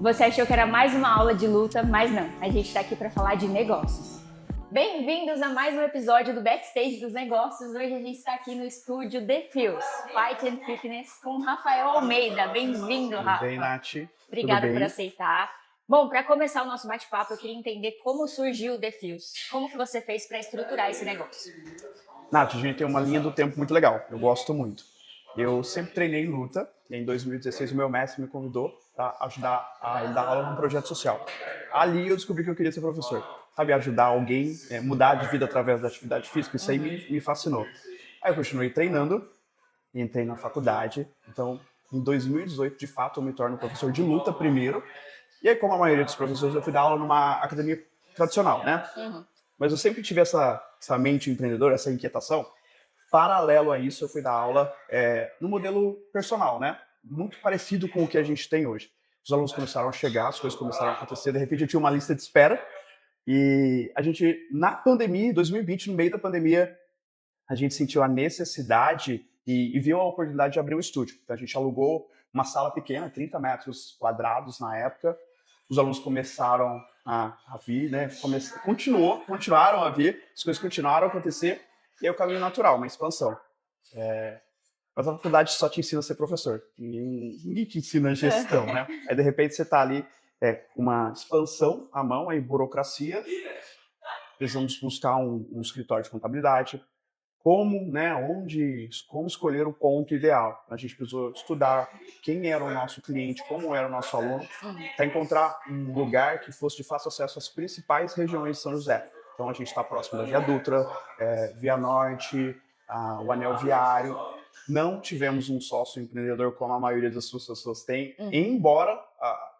Você achou que era mais uma aula de luta, mas não. A gente está aqui para falar de negócios. Bem-vindos a mais um episódio do Backstage dos Negócios. Hoje a gente está aqui no estúdio The Fields, Fight and Fitness, com o Rafael Almeida. Bem-vindo, Rafa. Tudo bem, Nath? Obrigada Tudo bem? por aceitar. Bom, para começar o nosso bate-papo, eu queria entender como surgiu o The Fields. Como que você fez para estruturar esse negócio? Nath, a gente tem uma linha do tempo muito legal. Eu gosto muito. Eu sempre treinei luta. E em 2016, o meu mestre me convidou para ajudar a dar aula num projeto social. Ali eu descobri que eu queria ser professor. Sabe, ajudar alguém, mudar de vida através da atividade física. Isso aí me fascinou. Aí eu continuei treinando, entrei na faculdade. Então, em 2018, de fato, eu me torno professor de luta primeiro. E aí, como a maioria dos professores, eu fui dar aula numa academia tradicional, né? Mas eu sempre tive essa mente empreendedora, essa inquietação. Paralelo a isso, eu fui dar aula no modelo personal, né? Muito parecido com o que a gente tem hoje. Os alunos começaram a chegar, as coisas começaram a acontecer, de repente eu tinha uma lista de espera. E a gente, na pandemia, em 2020, no meio da pandemia, a gente sentiu a necessidade e viu a oportunidade de abrir um estúdio. Então a gente alugou uma sala pequena, 30 metros quadrados na época. Os alunos começaram a vir, né? Continuaram a vir, as coisas continuaram a acontecer. E é o caminho natural, uma expansão. Mas a faculdade só te ensina a ser professor. Ninguém te ensina gestão, né? Aí, de repente, você está ali uma expansão à mão, aí burocracia. Precisamos buscar um escritório de contabilidade. Como escolher o ponto ideal. A gente precisou estudar quem era o nosso cliente, como era o nosso aluno, para encontrar um lugar que fosse de fácil acesso às principais regiões de São José. Então a gente está próximo da Via Dutra, Via Norte, o Anel Viário. Não tivemos um sócio empreendedor como a maioria das pessoas tem, embora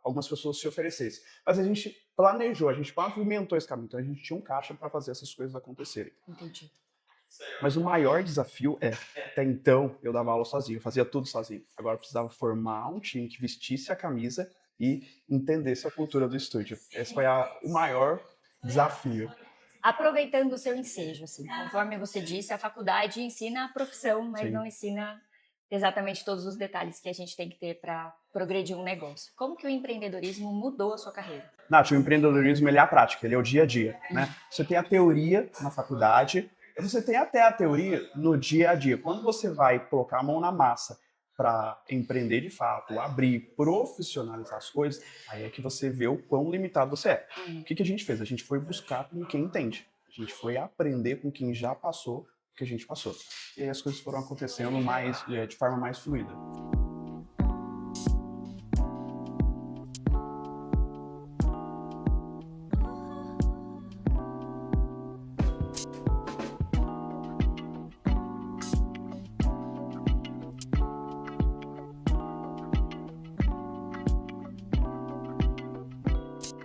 algumas pessoas se oferecessem. Mas a gente planejou, a gente pavimentou esse caminho, então a gente tinha um caixa para fazer essas coisas acontecerem. Entendi. Mas o maior desafio até então, eu dava aula sozinho, eu fazia tudo sozinho. Agora eu precisava formar um time que vestisse a camisa e entendesse a cultura do estúdio. Esse foi o maior desafio. Aproveitando o seu ensejo, assim, conforme você disse, a faculdade ensina a profissão, mas Sim. não ensina exatamente todos os detalhes que a gente tem que ter para progredir um negócio. Como que o empreendedorismo mudou a sua carreira? Nath, o empreendedorismo ele é a prática, ele é o dia a dia, né? Você tem a teoria na faculdade, você tem até a teoria no dia a dia. Quando você vai colocar a mão na massa para empreender de fato, abrir, profissionalizar as coisas, aí é que você vê o quão limitado você é. O que a gente fez? A gente foi buscar com quem entende. A gente foi aprender com quem já passou o que a gente passou. E aí as coisas foram acontecendo de forma mais fluida.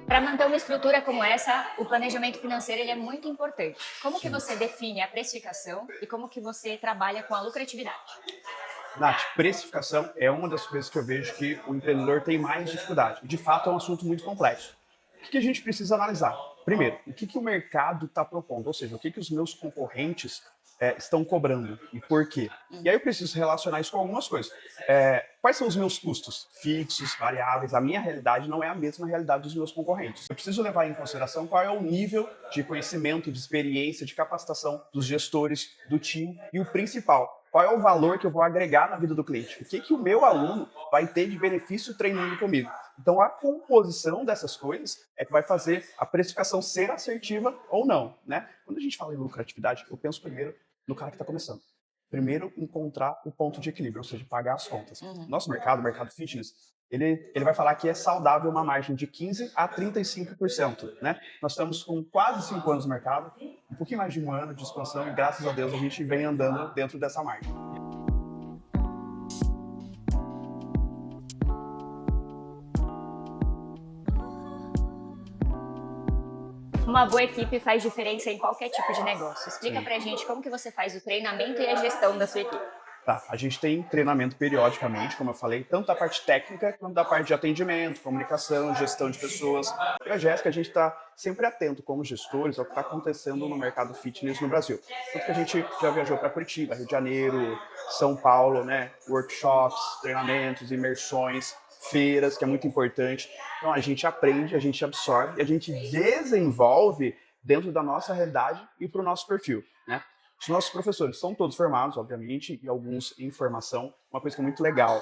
Para manter uma estrutura como essa, o planejamento financeiro ele é muito importante. Como que você define a precificação e como que você trabalha com a lucratividade? Nath, precificação é uma das coisas que eu vejo que o empreendedor tem mais dificuldade. De fato, é um assunto muito complexo. O que a gente precisa analisar? Primeiro, o que o mercado está propondo? Ou seja, o que os meus concorrentes estão cobrando e por quê? E aí eu preciso relacionar isso com algumas coisas. Quais são os meus custos fixos, variáveis? A minha realidade não é a mesma realidade dos meus concorrentes. Eu preciso levar em consideração qual é o nível de conhecimento, de experiência, de capacitação dos gestores, do time e o principal, qual é o valor que eu vou agregar na vida do cliente? O que o meu aluno vai ter de benefício treinando comigo? Então, a composição dessas coisas é que vai fazer a precificação ser assertiva ou não, né? Quando a gente fala em lucratividade, eu penso primeiro no cara que está começando. Primeiro, encontrar o ponto de equilíbrio, ou seja, pagar as contas. Nosso mercado, o mercado fitness, ele vai falar que é saudável uma margem de 15% a 35%, né? Nós estamos com quase 5 anos no mercado, um pouquinho mais de um ano de expansão e, graças a Deus, a gente vem andando dentro dessa margem. Uma boa equipe faz diferença em qualquer tipo de negócio. Explica pra gente como que você faz o treinamento e a gestão da sua equipe. Tá, a gente tem treinamento periodicamente, como eu falei, tanto da parte técnica quanto da parte de atendimento, comunicação, gestão de pessoas. Eu e a Jéssica, a gente está sempre atento como gestores ao que está acontecendo no mercado fitness no Brasil. Tanto que a gente já viajou para Curitiba, Rio de Janeiro, São Paulo, né? Workshops, treinamentos, imersões, feiras, que é muito importante. Então a gente aprende, a gente absorve e a gente desenvolve dentro da nossa realidade e para o nosso perfil, né? Os nossos professores são todos formados, obviamente, e alguns em formação. Uma coisa que é muito legal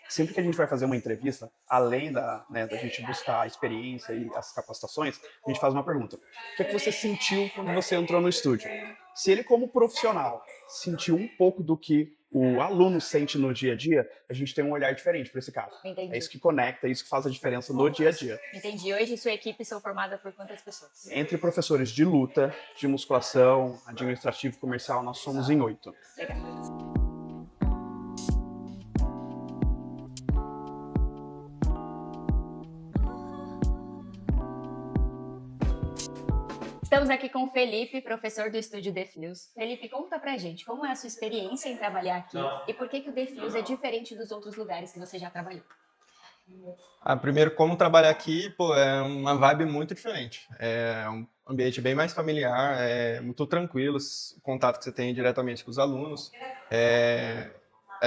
sempre que a gente vai fazer uma entrevista, além da gente buscar a experiência e as capacitações, a gente faz uma pergunta. O que é que você sentiu quando você entrou no estúdio? Se ele, como profissional, sentiu um pouco do que o aluno sente no dia a dia, a gente tem um olhar diferente para esse caso. Entendi. É isso que conecta, é isso que faz a diferença no dia a dia. Entendi. Hoje sua equipe são formada por quantas pessoas? Entre professores de luta, de musculação, administrativo e comercial, nós somos em 8. Legal. Estamos aqui com o Felipe, professor do Estúdio Defios. Felipe, conta pra gente, como é a sua experiência em trabalhar aqui e por que o Defios é diferente dos outros lugares que você já trabalhou? Primeiro, como trabalhar aqui, é uma vibe muito diferente. É um ambiente bem mais familiar, é muito tranquilo, o contato que você tem diretamente com os alunos é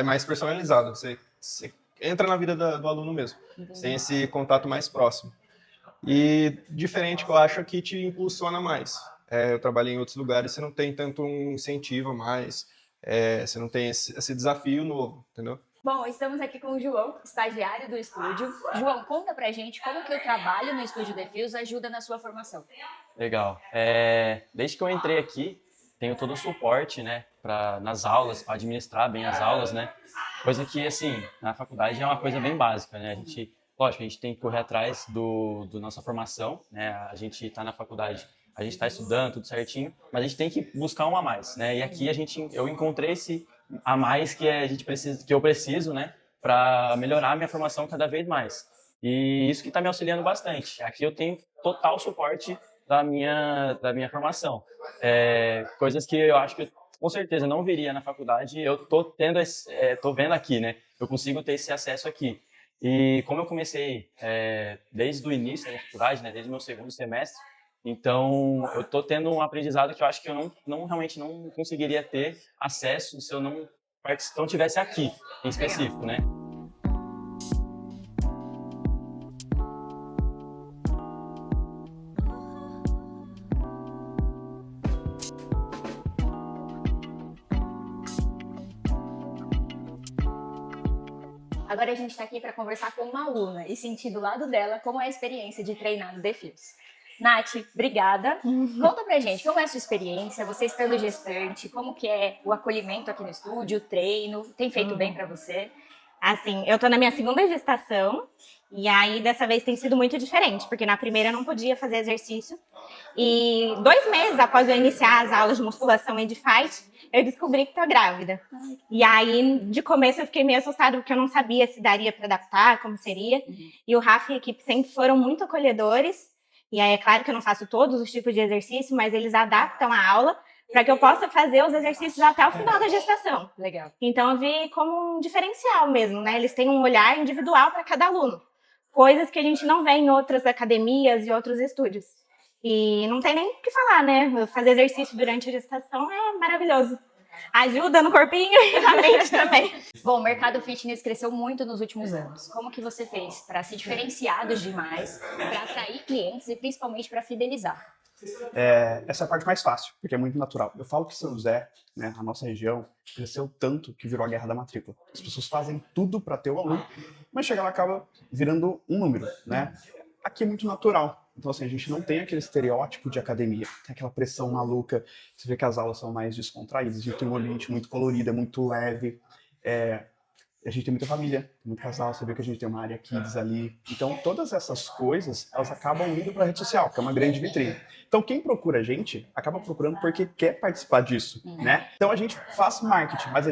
mais personalizado. Você entra na vida do aluno mesmo, você tem esse contato mais próximo. E diferente que eu acho que te impulsiona mais. Eu trabalhei em outros lugares, você não tem tanto um incentivo a mais, você não tem esse desafio novo, entendeu? Bom, estamos aqui com o João, estagiário do estúdio. João, conta pra gente como que o trabalho no Estúdio Defios ajuda na sua formação. Legal. Desde que eu entrei aqui, tenho todo o suporte, né, nas aulas, para administrar bem as aulas, né? Coisa que, assim, na faculdade é uma coisa bem básica, né? Lógico, a gente tem que correr atrás do nossa formação, né? A gente está na faculdade, a gente está estudando tudo certinho, mas a gente tem que buscar um a mais, né? E aqui eu encontrei esse a mais que eu preciso, né? Para melhorar a minha formação cada vez mais. E isso que está me auxiliando bastante. Aqui eu tenho total suporte da minha formação. Coisas que eu acho que com certeza não viria na faculdade, eu tô vendo aqui, né? Eu consigo ter esse acesso aqui. E como eu comecei desde o início da faculdade, né, desde o meu segundo semestre, então eu estou tendo um aprendizado que eu acho que eu realmente não conseguiria ter acesso se eu não tivesse aqui, em específico, né? Agora a gente está aqui para conversar com uma aluna e sentir do lado dela como é a experiência de treinar no Defios. Nath, obrigada. Conta pra gente, como é a sua experiência, você estando gestante, como que é o acolhimento aqui no estúdio, o treino, tem feito bem pra você? Assim, eu tô na minha segunda gestação e aí dessa vez tem sido muito diferente, porque na primeira eu não podia fazer exercício e 2 meses após eu iniciar as aulas de musculação e de fight, eu descobri que tô grávida. E aí, de começo, eu fiquei meio assustada, porque eu não sabia se daria para adaptar, como seria. E o Rafa e a equipe sempre foram muito acolhedores. E aí, é claro que eu não faço todos os tipos de exercício, mas eles adaptam a aula para que eu possa fazer os exercícios até o final da gestação. Legal. Então, eu vi como um diferencial mesmo, né? Eles têm um olhar individual para cada aluno. Coisas que a gente não vê em outras academias e outros estúdios. E não tem nem o que falar, né? Fazer exercício durante a gestação é maravilhoso. Ajuda no corpinho e na mente também. Bom, o mercado fitness cresceu muito nos últimos anos. Como que você fez para se diferenciar dos demais, para atrair clientes e principalmente para fidelizar? Essa é a parte mais fácil, porque é muito natural. Eu falo que São José, né, a nossa região, cresceu tanto que virou a guerra da matrícula. As pessoas fazem tudo para ter o aluno, mas chega lá acaba virando um número, né? Aqui é muito natural. Então, assim, a gente não tem aquele estereótipo de academia, tem aquela pressão maluca. Você vê que as aulas são mais descontraídas, a gente tem um ambiente muito colorido, é muito leve. A gente tem muita família, tem muito casal, você vê que a gente tem uma área kids ali. Então, todas essas coisas, elas acabam indo para a rede social, que é uma grande vitrine. Então, quem procura a gente, acaba procurando porque quer participar disso, né? Então, a gente faz marketing, mas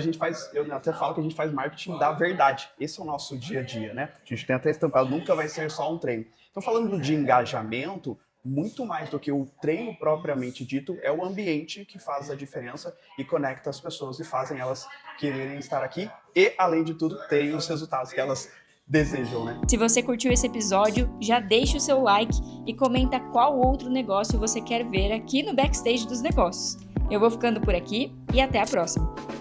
eu até falo que a gente faz marketing da verdade. Esse é o nosso dia a dia, né? A gente tem até estampado, nunca vai ser só um treino. Então, falando de engajamento, muito mais do que o treino propriamente dito, é o ambiente que faz a diferença e conecta as pessoas e fazem elas quererem estar aqui e, além de tudo, terem os resultados que elas desejam, né? Se você curtiu esse episódio, já deixa o seu like e comenta qual outro negócio você quer ver aqui no Backstage dos Negócios. Eu vou ficando por aqui e até a próxima!